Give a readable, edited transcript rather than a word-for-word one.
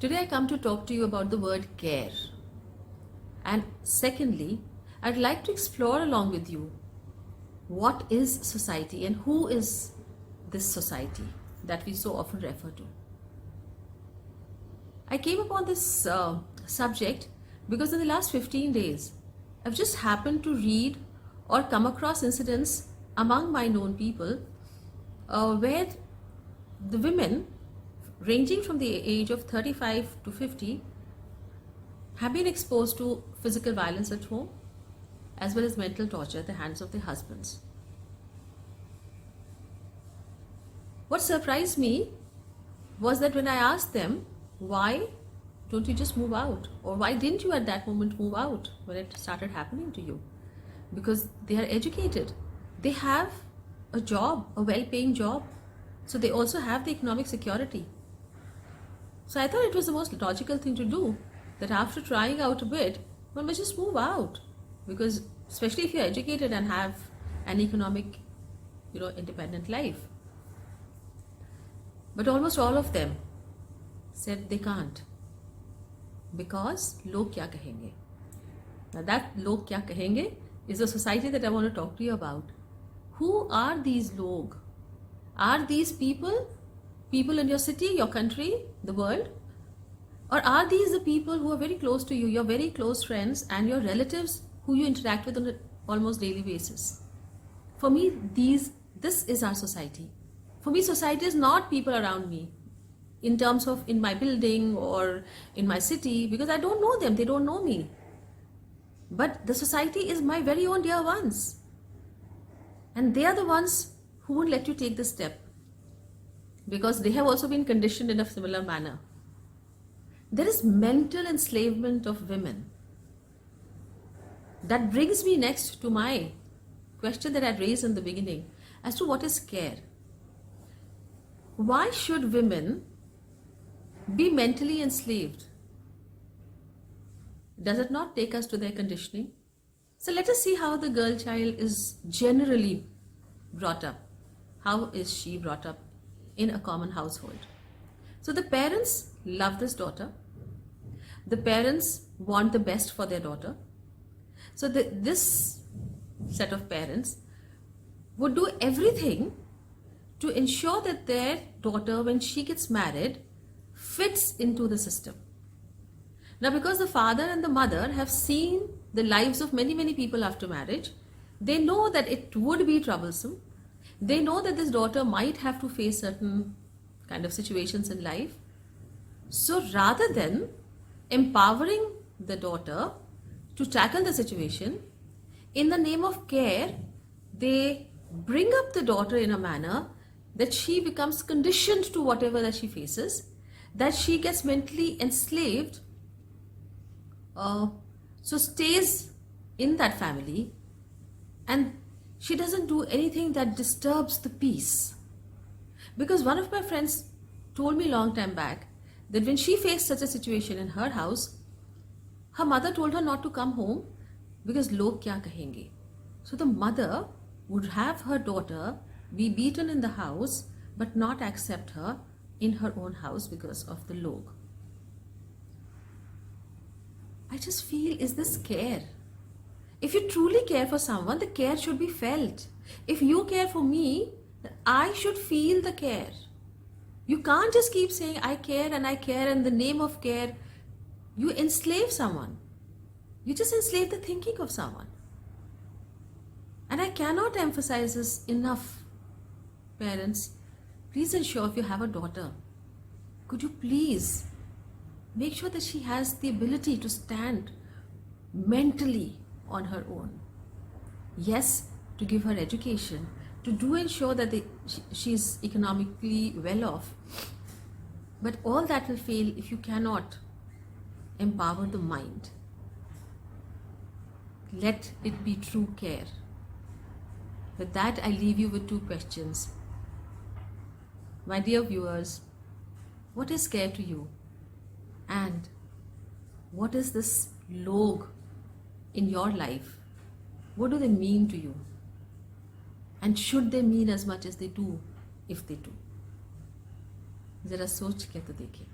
Today I come to talk to you about the word care. And secondly, I'd like to explore along with you what is society and who is this society that we so often refer to. I came upon this subject because in the last 15 days, I've just happened to read or come across incidents among my known people where the women ranging from the age of 35 to 50 have been exposed to physical violence at home as well as mental torture at the hands of their husbands. What surprised me was that when I asked them, why don't you just move out? Or why didn't you at that moment move out when it started happening to you? Because they are educated. They have a job, a well-paying job. So they also have the economic security. So I thought it was the most logical thing to do, that after trying out a bit, one must just move out. Because especially if you're educated and have an economic, independent life. But almost all of them said they can't. Because log kya kahenge? Now that log kya kahenge is a society that I want to talk to you about. Who are these log? Are these people in your city, your country, the world? Or are these the people who are very close to you, your very close friends and your relatives who you interact with on an almost daily basis? For me, this is our society. For me, society is not people around me in terms of in my building or in my city, because I don't know them, they don't know me. But the society is my very own dear ones. And they are the ones who won't let you take the step, because they have also been conditioned in a similar manner. There is mental enslavement of women. That brings me next to my question that I raised in the beginning as to what is care. Why should women be mentally enslaved? Does it not take us to their conditioning? So let us see how the girl child is generally brought up. How is she brought up in a common household? So the parents love this daughter. The parents want the best for their daughter. So this set of parents would do everything to ensure that their daughter, when she gets married, fits into the system. Now, because the father and the mother have seen the lives of many, many people after marriage, they know that it would be troublesome. They know that this daughter might have to face certain kind of situations in life. So rather than empowering the daughter to tackle the situation, in the name of care, they bring up the daughter in a manner that she becomes conditioned to whatever that she faces, that she gets mentally enslaved, so stays in that family, and she doesn't do anything that disturbs the peace. Because one of my friends told me long time back that when she faced such a situation in her house, her mother told her not to come home because log kya kahenge. So the mother would have her daughter be beaten in the house but not accept her in her own house because of the log. I just feel, is this care? If you truly care for someone, the care should be felt. If you care for me, I should feel the care. You can't just keep saying I care and in the name of care. You enslave someone. You just enslave the thinking of someone. And I cannot emphasize this enough. Parents, please ensure if you have a daughter, could you please make sure that she has the ability to stand mentally on her own. Yes, to give her education, to do ensure that she's economically well off. But all that will fail if you cannot empower the mind. Let it be true care. With that, I leave you with two questions. My dear viewers, what is care to you? And what is this log in your life? What do they mean to you? And should they mean as much as they do, if they do? जरा सोच के तो देखिए.